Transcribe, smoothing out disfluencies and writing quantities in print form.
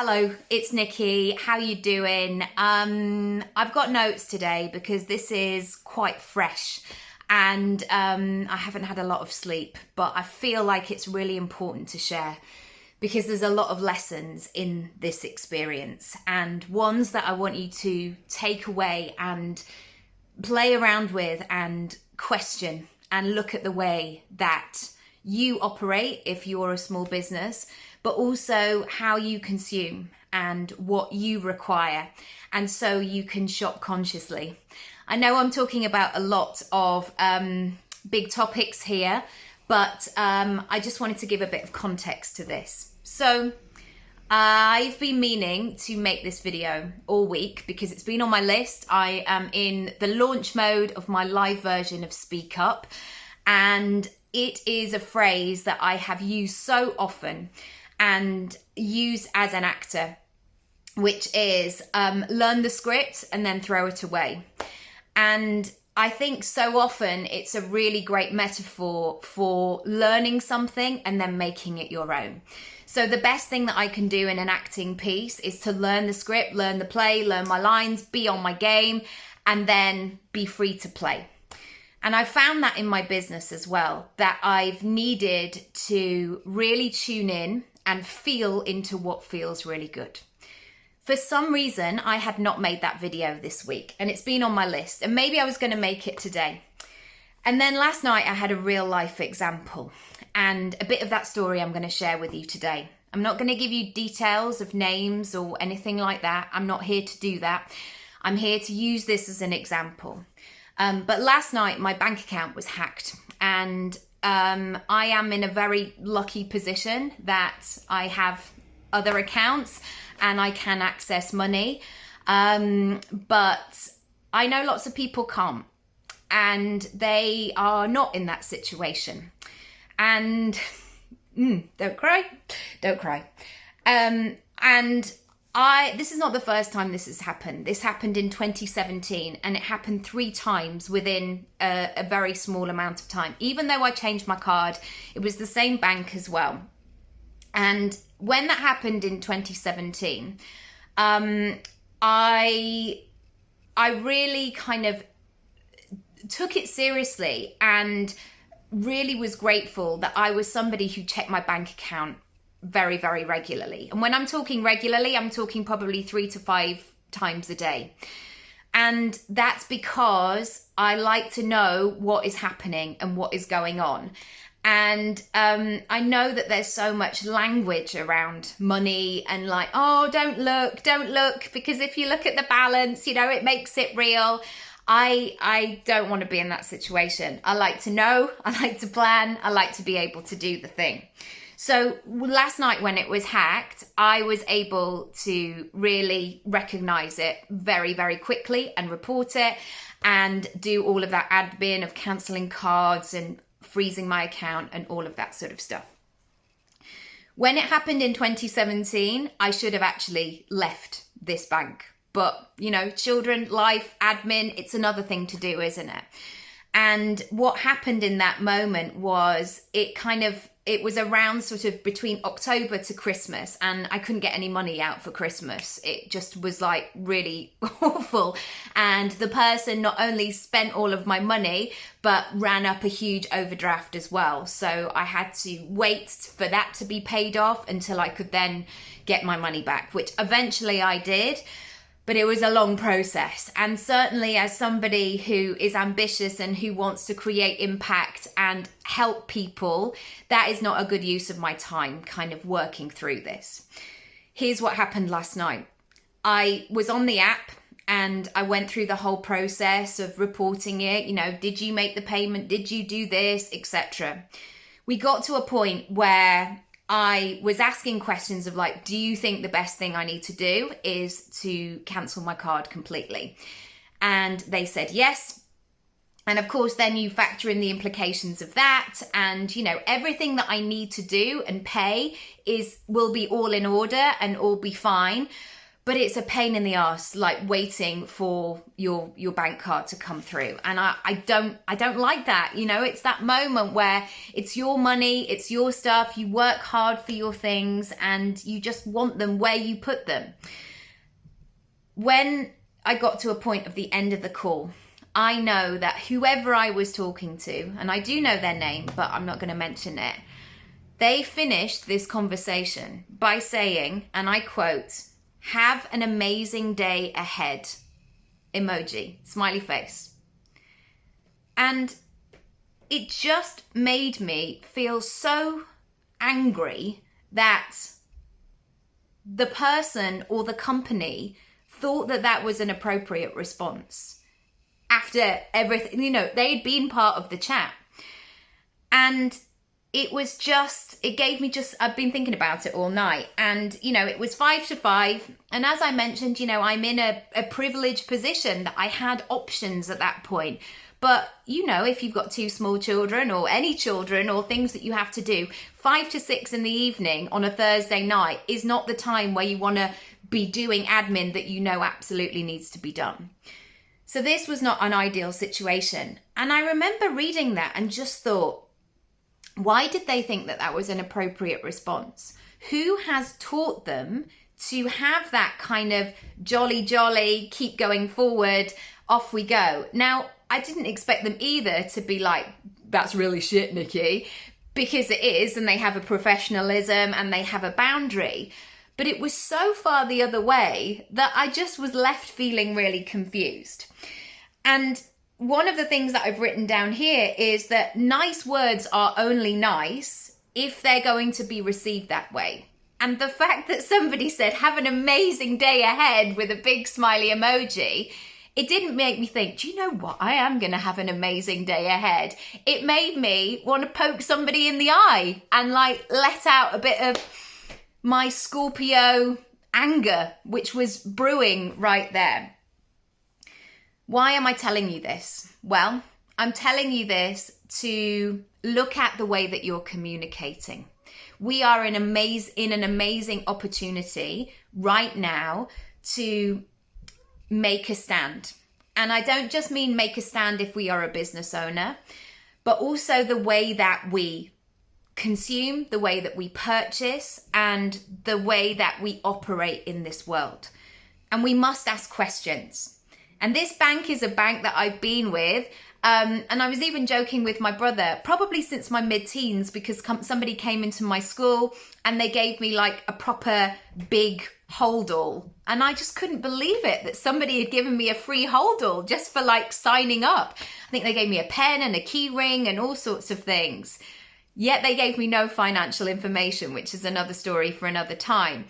Hello, it's Nikki. How you doing? I've got notes today because this is quite fresh and I haven't had a lot of sleep, but I feel like it's really important to share because there's a lot of lessons in this experience and ones that I want you to take away and play around with and question and look at the way that you operate if you're a small business, but also how you consume and what you require, and so you can shop consciously. I know I'm talking about a lot of big topics here, but I just wanted to give a bit of context to this. So I've been meaning to make this video all week because it's been on my list. I am in the launch mode of my live version of Speak Up, and it is a phrase that I have used so often and use as an actor, which is learn the script and then throw it away. And I think so often it's a really great metaphor for learning something and then making it your own. So the best thing that I can do in an acting piece is to learn the script, learn the play, learn my lines, be on my game, and then be free to play. And I found that in my business as well, that I've needed to really tune in and feel into what feels really good. For some reason, I had not made that video this week and it's been on my list, and maybe I was going to make it today. And then last night I had a real life example, and a bit of that story I'm going to share with you today. I'm not going to give you details of names or anything like that. I'm not here to do that. I'm here to use this as an example. But last night my bank account was hacked, and I am in a very lucky position that I have other accounts and I can access money. But I know lots of people can't, and they are not in that situation. And don't cry. And this is not the first time this has happened. This happened in 2017, and it happened 3 times within a very small amount of time. Even though I changed my card, it was the same bank as well. And when that happened in 2017, I really kind of took it seriously and really was grateful that I was somebody who checked my bank account very, very regularly. And when I'm talking regularly, I'm talking probably 3 to 5 times a day. And that's because I like to know what is happening and what is going on. And I know that there's so much language around money and like, oh, don't look, because if you look at the balance, you know, it makes it real. I don't want to be in that situation. I like to know, I like to plan, I like to be able to do the thing. So last night when it was hacked, I was able to really recognize it very, very quickly and report it and do all of that admin of cancelling cards and freezing my account and all of that sort of stuff. When it happened in 2017, I should have actually left this bank. But, you know, children, life, admin, it's another thing to do, isn't it? And what happened in that moment was it was around sort of between October to Christmas, and I couldn't get any money out for Christmas. It just was like really awful. And the person not only spent all of my money, but ran up a huge overdraft as well. So I had to wait for that to be paid off until I could then get my money back, which eventually I did. But it was a long process. And certainly as somebody who is ambitious and who wants to create impact and help people, that is not a good use of my time kind of working through this. Here's what happened last night. I was on the app and I went through the whole process of reporting it. You know, did you make the payment? Did you do this, etc. We got to a point where I was asking questions of like, do you think the best thing I need to do is to cancel my card completely? And they said yes. And of course, then you factor in the implications of that. And, you know, everything that I need to do and pay will be all in order and all be fine. but it's a pain in the ass, like waiting for your bank card to come through. And I don't like that. You know, it's that moment where it's your money, it's your stuff, you work hard for your things, and you just want them where you put them. When I got to a point of the end of the call, I know that whoever I was talking to, and I do know their name, but I'm not going to mention it, they finished this conversation by saying, and I quote, "Have an amazing day ahead." Emoji, smiley face. And it just made me feel so angry that the person or the company thought that that was an appropriate response after everything, you know, they'd been part of the chat. And it was just, it gave me just, I've been thinking about it all night. And, you know, it was 5 to 5. And as I mentioned, you know, I'm in a privileged position that I had options at that point. But, you know, if you've got 2 small children or any children or things that you have to do, 5 to 6 in the evening on a Thursday night is not the time where you want to be doing admin that you know absolutely needs to be done. So this was not an ideal situation. And I remember reading that and just thought, why did they think that that was an appropriate response? Who has taught them to have that kind of jolly, keep going forward, off we go? Now, I didn't expect them either to be like, "That's really shit, Nicky," because it is, and they have a professionalism and they have a boundary. But it was so far the other way that I just was left feeling really confused. And one of the things that I've written down here is that nice words are only nice if they're going to be received that way. And the fact that somebody said, "Have an amazing day ahead" with a big smiley emoji, it didn't make me think, do you know what? I am going to have an amazing day ahead. It made me want to poke somebody in the eye and like let out a bit of my Scorpio anger, which was brewing right there. Why am I telling you this? Well, I'm telling you this to look at the way that you're communicating. We are in an amazing opportunity right now to make a stand. And I don't just mean make a stand if we are a business owner, but also the way that we consume, the way that we purchase, and the way that we operate in this world. And we must ask questions. And this bank is a bank that I've been with. And I was even joking with my brother, probably since my mid-teens, because somebody came into my school and they gave me like a proper big hold-all. And I just couldn't believe it that somebody had given me a free hold-all just for like signing up. I think they gave me a pen and a key ring and all sorts of things. Yet they gave me no financial information, which is another story for another time.